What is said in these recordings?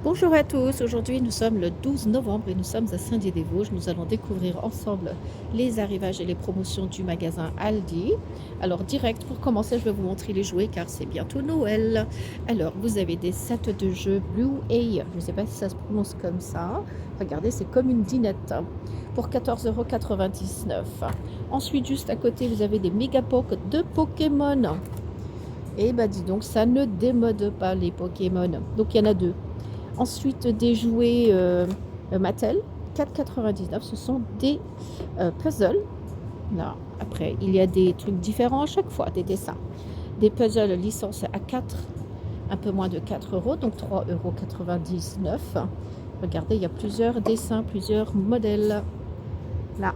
Bonjour à tous, aujourd'hui nous sommes le 12 novembre et nous sommes à Saint-Dié-des-Vosges. Nous allons découvrir ensemble les arrivages et les promotions du magasin Aldi. Alors direct, pour commencer, je vais vous montrer les jouets car c'est bientôt Noël. Alors vous avez des sets de jeux Blue A, je ne sais pas si ça se prononce comme ça. Regardez, c'est comme une dinette pour 14,99 €. Ensuite, juste à côté, vous avez des Megapok de Pokémon. Et bah dis donc, ça ne démode pas les Pokémon. Donc il y en a deux. Ensuite, des jouets Mattel, 4,99 €. Ce sont des puzzles. Là, après, il y a des trucs différents à chaque fois, des dessins. Des puzzles licence à 4, un peu moins de 4 €, donc 3,99 €. Regardez, il y a plusieurs dessins, plusieurs modèles. Là.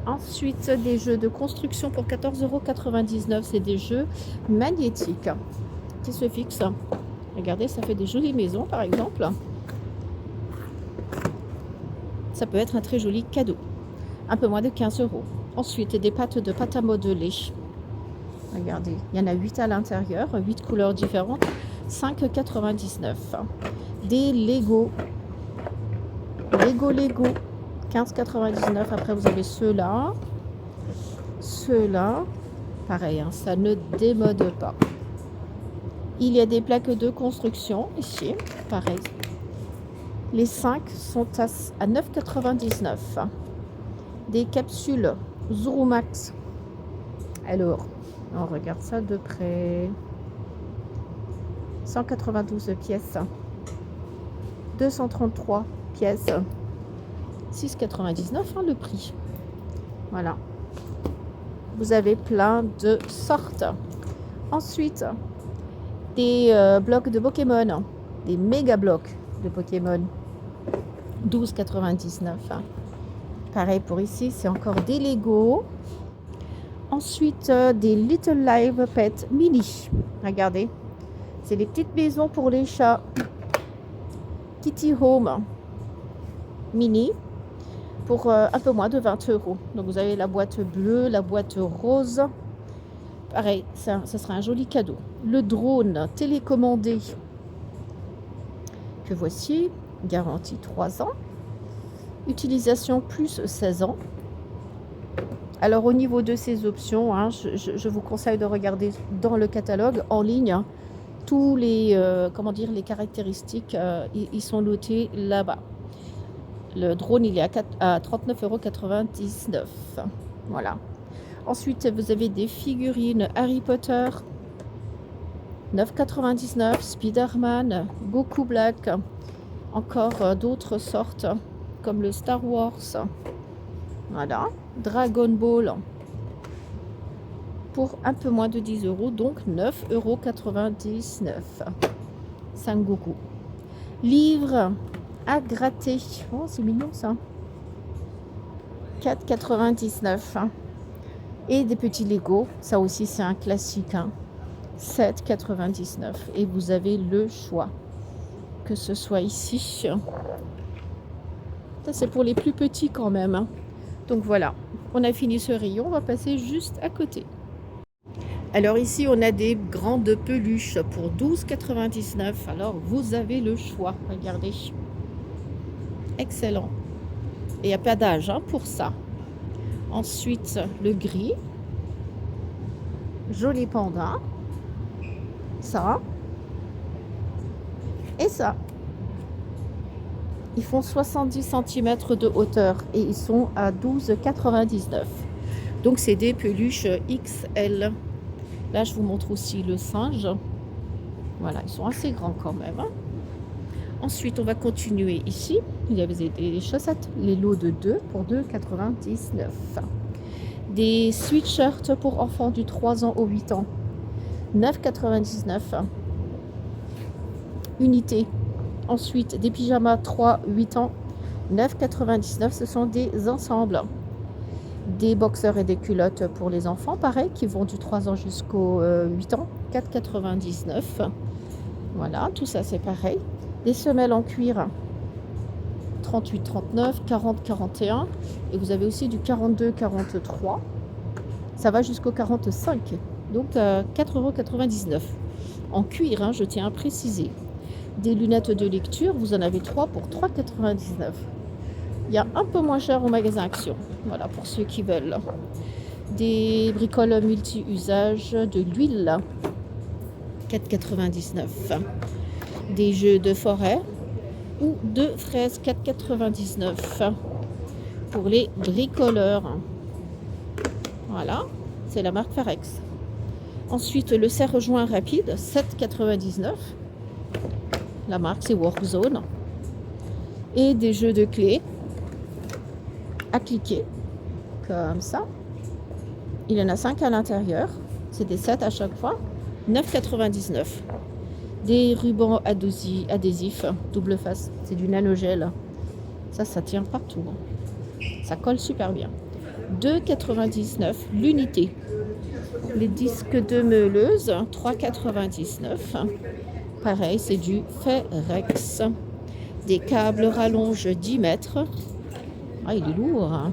Ensuite, des jeux de construction pour 14,99 €. C'est des jeux magnétiques qui se fixent. Regardez, ça fait des jolies maisons, par exemple. Ça peut être un très joli cadeau. Un peu moins de 15 €. Ensuite, des pâtes de pâte à modeler. Regardez, il y en a 8 à l'intérieur, 8 couleurs différentes. 5,99 €. Des Lego. Lego. 15,99 €. Après, vous avez ceux-là. Ceux-là. Pareil, hein, ça ne démode pas. Il y a des plaques de construction ici. Pareil. Les 5 sont à 9,99 €. Des capsules Zurumax. Alors, on regarde ça de près. 192 pièces. 233 pièces. 6,99 € hein, le prix. Voilà. Vous avez plein de sortes. Ensuite, des blocs de Pokémon. Des méga blocs de Pokémon. 12,99 €. Pareil pour ici, c'est encore des Lego. Ensuite, des Little Live Pet Mini. Regardez, c'est les petites maisons pour les chats. Kitty Home Mini pour un peu moins de 20 €. Donc vous avez la boîte bleue, la boîte rose. Pareil, ça sera un joli cadeau. Le drone télécommandé que voici, garantie 3 ans. Utilisation plus 16 ans. Alors au niveau de ces options, hein, je vous conseille de regarder dans le catalogue en ligne. Hein, tous les, les caractéristiques, ils sont notés là-bas. Le drone, il est à 39,99 €. Voilà. Ensuite, vous avez des figurines Harry Potter, 9,99 €. Spider-Man, Goku Black. Encore d'autres sortes, comme le Star Wars. Voilà. Dragon Ball. Pour un peu moins de 10 €, donc 9,99 €. Sangoku. Livre à gratter. Oh, c'est mignon ça. 4,99 €. Et des petits Lego. Ça aussi, c'est un classique. Hein. 7,99 €. Et vous avez le choix. Que ce soit ici. Ça, c'est pour les plus petits quand même. Hein. Donc voilà. On a fini ce rayon. On va passer juste à côté. Alors ici, on a des grandes peluches pour 12,99 €. Alors, vous avez le choix. Regardez. Excellent. Et il n'y a pas d'âge hein, pour ça. Ensuite, le gris. Joli panda. Ça. Et ça. Ils font 70 cm de hauteur et ils sont à 12,99 €. Donc, c'est des peluches XL. Là, je vous montre aussi le singe. Voilà, ils sont assez grands quand même. Hein. Ensuite, on va continuer ici. Il y avait des chaussettes, les lots de 2 pour 2,99 €. Des sweatshirts pour enfants du 3 ans au 8 ans, 9,99 €. Unité. Ensuite, des pyjamas 3-8 ans, 9,99 €. Ce sont des ensembles. Des boxers et des culottes pour les enfants, pareil, qui vont du 3 ans jusqu'au 8 ans, 4,99 €. Voilà, tout ça c'est pareil. Des semelles en cuir, 38,39 €, 40,41 €. Et vous avez aussi du 42,43 €. Ça va jusqu'au 45, donc 4,99 € en cuir, hein, je tiens à préciser. Des lunettes de lecture, vous en avez 3 pour 3,99. Il y a un peu moins cher au magasin Action. Voilà, pour ceux qui veulent. Des bricoles multi-usages, de l'huile, 4,99. Des jeux de forêt ou de fraises, 4,99. Pour les bricoleurs. Voilà, c'est la marque Farex. Ensuite, le serre-joint rapide, 7,99. La marque, c'est Workzone. Et des jeux de clés à cliquer, comme ça. Il y en a 5 à l'intérieur. C'est des 7 à chaque fois. 9,99. Des rubans adhésifs, double face. C'est du nanogel. Ça tient partout. Ça colle super bien. 2,99 l'unité. Les disques de meuleuse, 3,99. Pareil, c'est du Farex. Des câbles rallonge 10 mètres. Ah, il est lourd. Hein.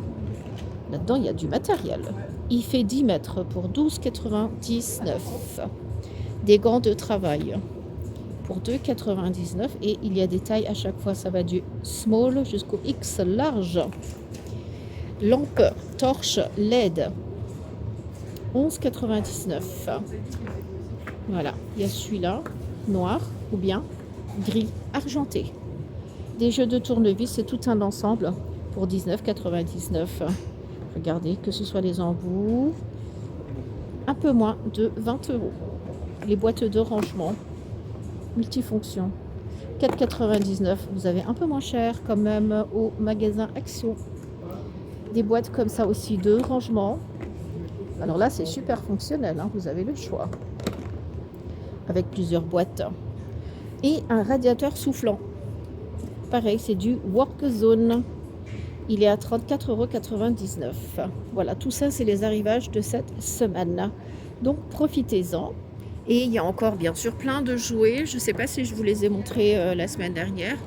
Là-dedans, il y a du matériel. Il fait 10 mètres pour 12,99. Des gants de travail pour 2,99. Et il y a des tailles à chaque fois. Ça va du small jusqu'au X large. Lampe torche LED, 11,99. Voilà, il y a celui-là, noir ou bien gris argenté. Des jeux de tournevis, c'est tout un ensemble pour 19,99. Regardez, que ce soit les embouts, un peu moins de 20 euros. Les boîtes de rangement, multifonction, 4,99. Vous avez un peu moins cher quand même au magasin Action. Des boîtes comme ça aussi de rangement. Alors là, c'est super fonctionnel, hein, vous avez le choix. Avec plusieurs boîtes. Et un radiateur soufflant. Pareil, c'est du Workzone. Il est à 34,99 €. Voilà, tout ça, c'est les arrivages de cette semaine. Donc, profitez-en. Et il y a encore, bien sûr, plein de jouets. Je ne sais pas si je vous les ai montrés la semaine dernière.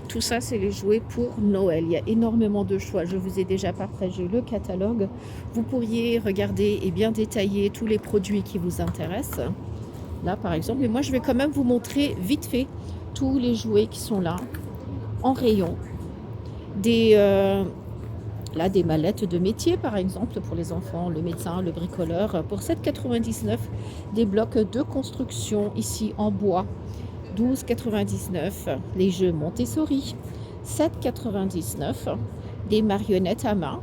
Tout ça, c'est les jouets pour Noël. Il y a énormément de choix. Je vous ai déjà partagé le catalogue. Vous pourriez regarder et bien détailler tous les produits qui vous intéressent. Là, par exemple. Et moi, je vais quand même vous montrer vite fait tous les jouets qui sont là, en rayon. Là, des mallettes de métier, par exemple, pour les enfants, le médecin, le bricoleur, pour 7,99 €. Des blocs de construction, ici, en bois, 12,99 €. Les jeux Montessori, 7,99 €. Des marionnettes à main,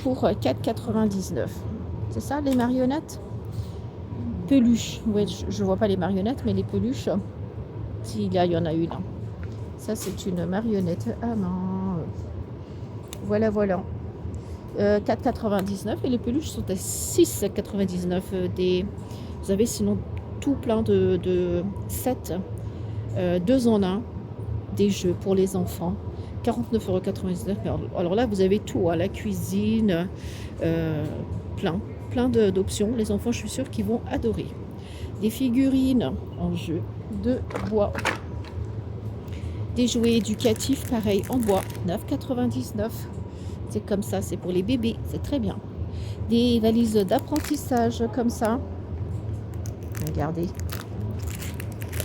pour 4,99 €. C'est ça, les marionnettes? Peluches. Oui, je ne vois pas les marionnettes, mais les peluches, s'il y en a une. Ça, c'est une marionnette à main. Voilà, voilà. 4,99 € et les peluches sont à 6,99 €. Vous avez sinon tout plein de sets, 2 en 1, des jeux pour les enfants, 49,99 €. Alors là, vous avez tout, hein, la cuisine, plein d'options. Les enfants, je suis sûre qu'ils vont adorer. Des figurines en jeu de bois. Des jouets éducatifs, pareil, en bois, 9,99 €. C'est comme ça, c'est pour les bébés, c'est très bien. Des valises d'apprentissage comme ça. Regardez.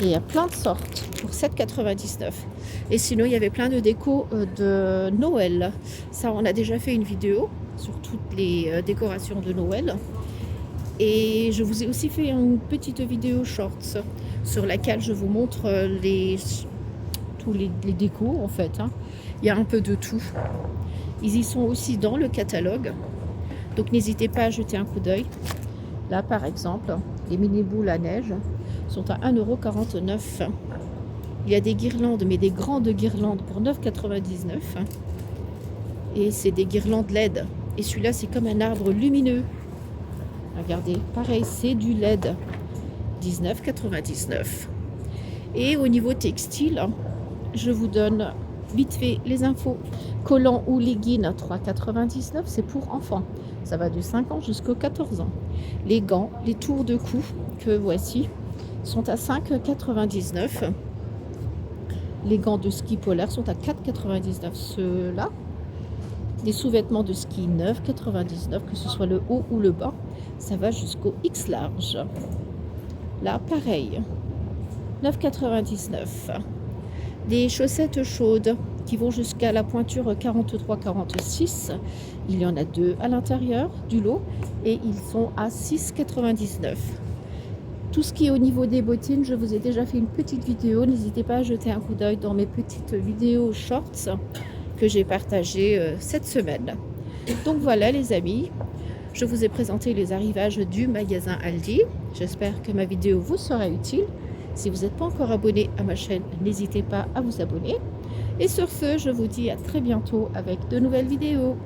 Et il y a plein de sortes pour 7,99 €. Et sinon, il y avait plein de décos de Noël. Ça, on a déjà fait une vidéo sur toutes les décorations de Noël. Et je vous ai aussi fait une petite vidéo shorts sur laquelle je vous montre tous les décos en fait. Hein. Il y a un peu de tout. Ils y sont aussi dans le catalogue. Donc n'hésitez pas à jeter un coup d'œil. Là par exemple, les mini boules à neige sont à 1,49 €. Il y a des guirlandes, mais des grandes guirlandes pour 9,99 €. Et c'est des guirlandes LED. Et celui-là, c'est comme un arbre lumineux. Regardez, pareil, c'est du LED. 19,99 €. Et au niveau textile, je vous donne vite fait les infos. Collants ou leggings, 3,99 €, c'est pour enfants. Ça va de 5 ans jusqu'aux 14 ans. Les gants, les tours de cou que voici sont à 5,99 €. Les gants de ski polaire sont à 4,99 €. Ceux-là, des sous-vêtements de ski 9,99 €, que ce soit le haut ou le bas. Ça va jusqu'au X large. Là, pareil. 9,99 €. Des chaussettes chaudes qui vont jusqu'à la pointure 43-46. Il y en a 2 à l'intérieur du lot et ils sont à 6,99 €. Tout ce qui est au niveau des bottines, je vous ai déjà fait une petite vidéo. N'hésitez pas à jeter un coup d'œil dans mes petites vidéos shorts que j'ai partagées cette semaine. Donc voilà les amis, je vous ai présenté les arrivages du magasin Aldi. J'espère que ma vidéo vous sera utile. Si vous n'êtes pas encore abonné à ma chaîne, n'hésitez pas à vous abonner. Et sur ce, je vous dis à très bientôt avec de nouvelles vidéos.